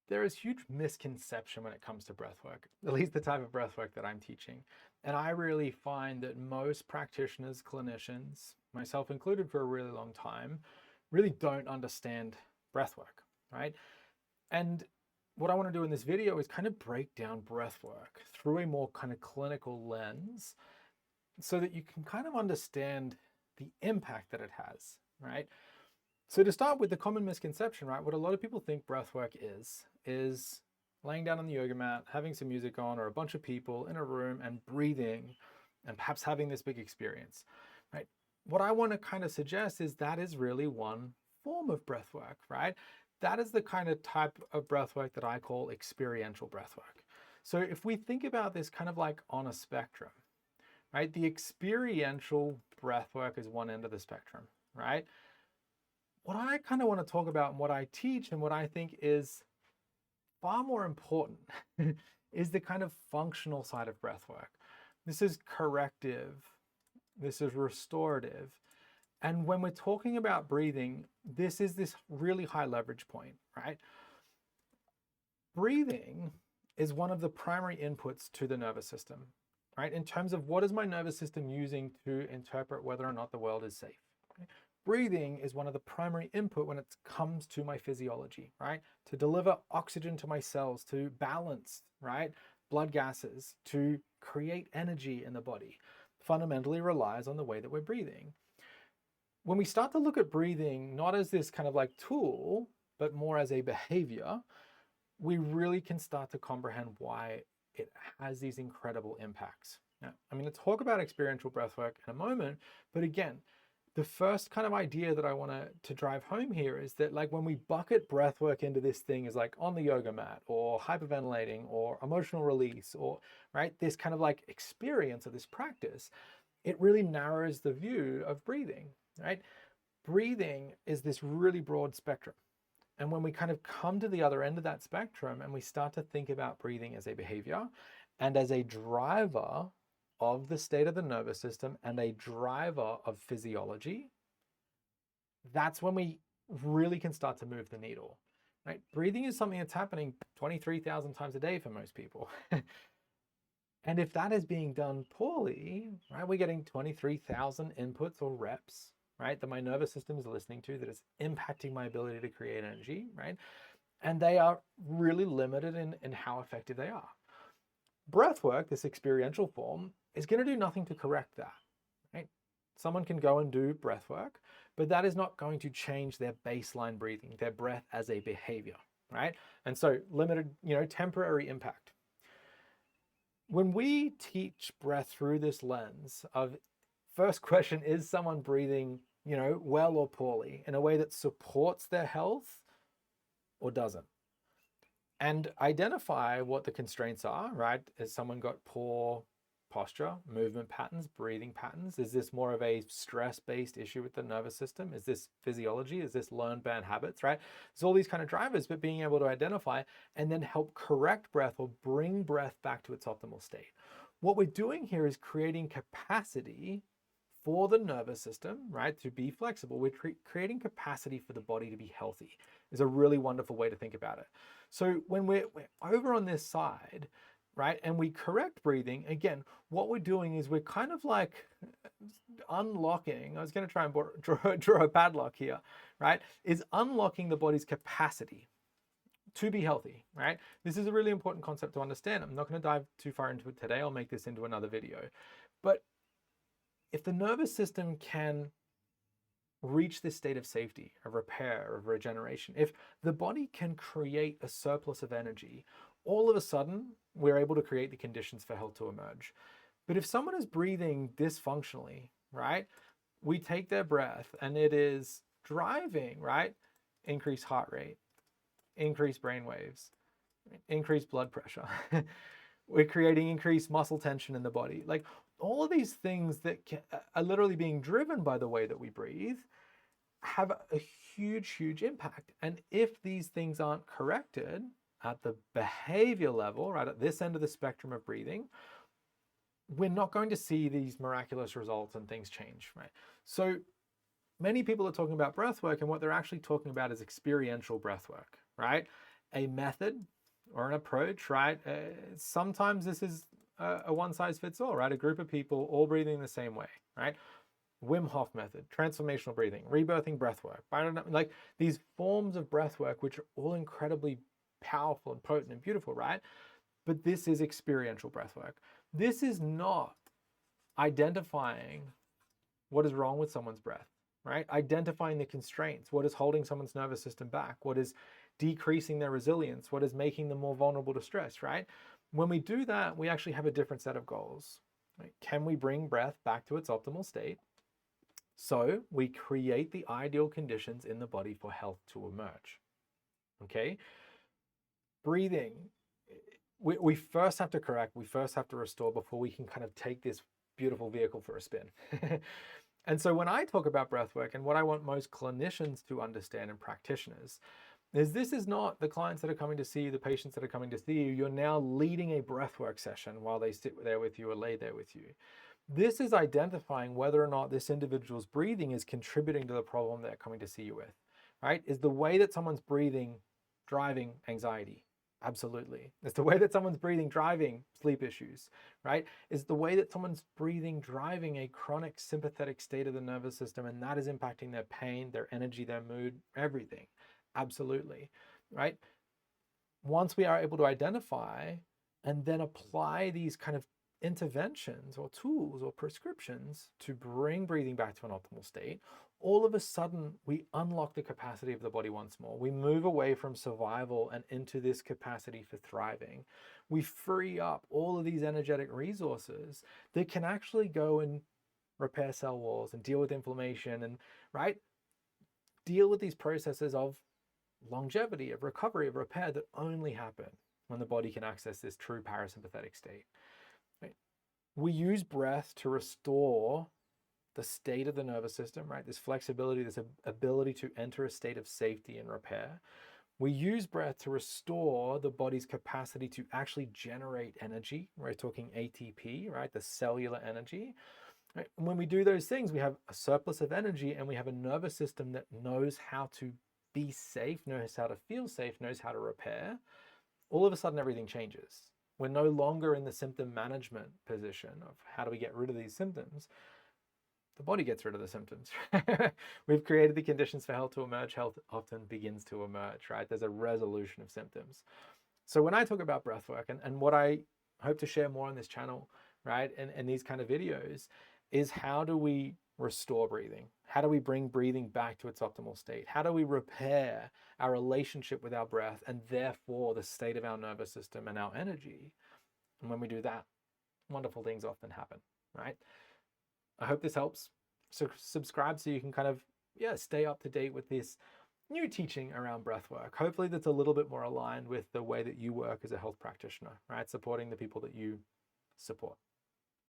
there is huge misconception when it comes to breathwork, at least the type of breathwork that I'm teaching. And I really find that most practitioners, clinicians, myself included for a really long time, really don't understand breathwork, right? And what I want to do in this video is kind of break down breathwork through a more kind of clinical lens so that you can kind of understand the impact that it has, right? So to start with, the common misconception, right, what a lot of people think breathwork is laying down on the yoga mat, having some music on, or a bunch of people in a room and breathing and perhaps having this big experience, right? What I want to kind of suggest is that is really one form of breathwork, right? That is the kind of type of breathwork that I call experiential breathwork. So if we think about this kind of like on a spectrum, right? The experiential breathwork is one end of the spectrum, right? What I kind of want to talk about and what I teach and what I think is far more important is the kind of functional side of breathwork. This is corrective, this is restorative. And when we're talking about breathing, this is this really high leverage point, right? Breathing is one of the primary inputs to the nervous system, right? In terms of what is my nervous system using to interpret whether or not the world is safe. Okay? Breathing is one of the primary input when it comes to my physiology, right? To deliver oxygen to my cells, to balance, right, blood gases, to create energy in the body, fundamentally relies on the way that we're breathing. When we start to look at breathing, not as this kind of like tool, but more as a behavior, we really can start to comprehend why it has these incredible impacts. Now, I'm going to talk about experiential breathwork in a moment, but again, the first kind of idea that I want to drive home here is that like when we bucket breathwork into this thing is like on the yoga mat or hyperventilating or emotional release or right, this kind of like experience of this practice, it really narrows the view of breathing, right? Breathing is this really broad spectrum. And when we kind of come to the other end of that spectrum and we start to think about breathing as a behavior and as a driver of the state of the nervous system and a driver of physiology, that's when we really can start to move the needle, right? Breathing is something that's happening 23,000 times a day for most people. And if that is being done poorly, right, we're getting 23,000 inputs or reps, right, that my nervous system is listening to that is impacting my ability to create energy, right? And they are really limited in how effective they are. Breath work, this experiential form, is going to do nothing to correct that, right? Someone can go and do breath work, but that is not going to change their baseline breathing, their breath as a behavior, right? And so limited, temporary impact. When we teach breath through this lens of first question, is someone breathing, well or poorly in a way that supports their health or doesn't? And identify what the constraints are, right? Has someone got poor posture, movement patterns, breathing patterns? Is this more of a stress-based issue with the nervous system? Is this physiology? Is this learned bad habits, right? There's all these kind of drivers, but being able to identify and then help correct breath or bring breath back to its optimal state. What we're doing here is creating capacity for the nervous system, right, to be flexible. We're creating capacity for the body to be healthy is a really wonderful way to think about it. So when we're over on this side, right, and we correct breathing, again, what we're doing is we're kind of like unlocking, I was going to try and draw a padlock here, right, is unlocking the body's capacity to be healthy, right? This is a really important concept to understand. I'm not going to dive too far into it today. I'll make this into another video. But if the nervous system can reach this state of safety, of repair, of regeneration, if the body can create a surplus of energy, all of a sudden, we're able to create the conditions for health to emerge. But if someone is breathing dysfunctionally, right, we take their breath and it is driving, right, increased heart rate, increased brain waves, increased blood pressure. We're creating increased muscle tension in the body. Like all of these things that are literally being driven by the way that we breathe have a huge, huge impact. And if these things aren't corrected at the behavior level, right at this end of the spectrum of breathing, we're not going to see these miraculous results and things change, right? So many people are talking about breath work, and what they're actually talking about is experiential breath work, right? a method or an approach, right? Sometimes this is a one size fits all, right? A group of people all breathing the same way, right? Wim Hof method, transformational breathing, rebirthing breathwork, like these forms of breathwork, which are all incredibly powerful and potent and beautiful, right? But this is experiential breathwork. This is not identifying what is wrong with someone's breath, right? Identifying the constraints, what is holding someone's nervous system back, what is decreasing their resilience, what is making them more vulnerable to stress, right? When we do that, we actually have a different set of goals. Right? Can we bring breath back to its optimal state? So we create the ideal conditions in the body for health to emerge. Okay? Breathing, we first have to correct, we first have to restore before we can kind of take this beautiful vehicle for a spin. And so when I talk about breath work, and what I want most clinicians to understand and practitioners is this is not the clients that are coming to see you, the patients that are coming to see you. You're now leading a breathwork session while they sit there with you or lay there with you. This is identifying whether or not this individual's breathing is contributing to the problem they're coming to see you with, right? Is the way that someone's breathing driving anxiety? Absolutely. Is the way that someone's breathing driving sleep issues, right? Is the way that someone's breathing driving a chronic sympathetic state of the nervous system, and that is impacting their pain, their energy, their mood, everything. Absolutely, right? Once we are able to identify and then apply these kind of interventions or tools or prescriptions to bring breathing back to an optimal state, all of a sudden we unlock the capacity of the body once more. We move away from survival and into this capacity for thriving. We free up all of these energetic resources that can actually go and repair cell walls and deal with inflammation and, right, deal with these processes of longevity, of recovery, of repair that only happen when the body can access this true parasympathetic state. Right? We use breath to restore the state of the nervous system, right? This flexibility, this ability to enter a state of safety and repair. We use breath to restore the body's capacity to actually generate energy. We're talking ATP, right? The cellular energy. Right? And when we do those things, we have a surplus of energy and we have a nervous system that knows how to be safe, knows how to feel safe, knows how to repair. All of a sudden, everything changes. We're no longer in the symptom management position of how do we get rid of these symptoms. The body gets rid of the symptoms. We've created the conditions for health to emerge. Health often begins to emerge, right? There's a resolution of symptoms. So when I talk about breath work and what I hope to share more on this channel, right, and these kind of videos, is how do we restore breathing? How do we bring breathing back to its optimal state? How do we repair our relationship with our breath and therefore the state of our nervous system and our energy? And when we do that, wonderful things often happen, right? I hope this helps. So subscribe so you can kind of, stay up to date with this new teaching around breath work. Hopefully that's a little bit more aligned with the way that you work as a health practitioner, right? Supporting the people that you support.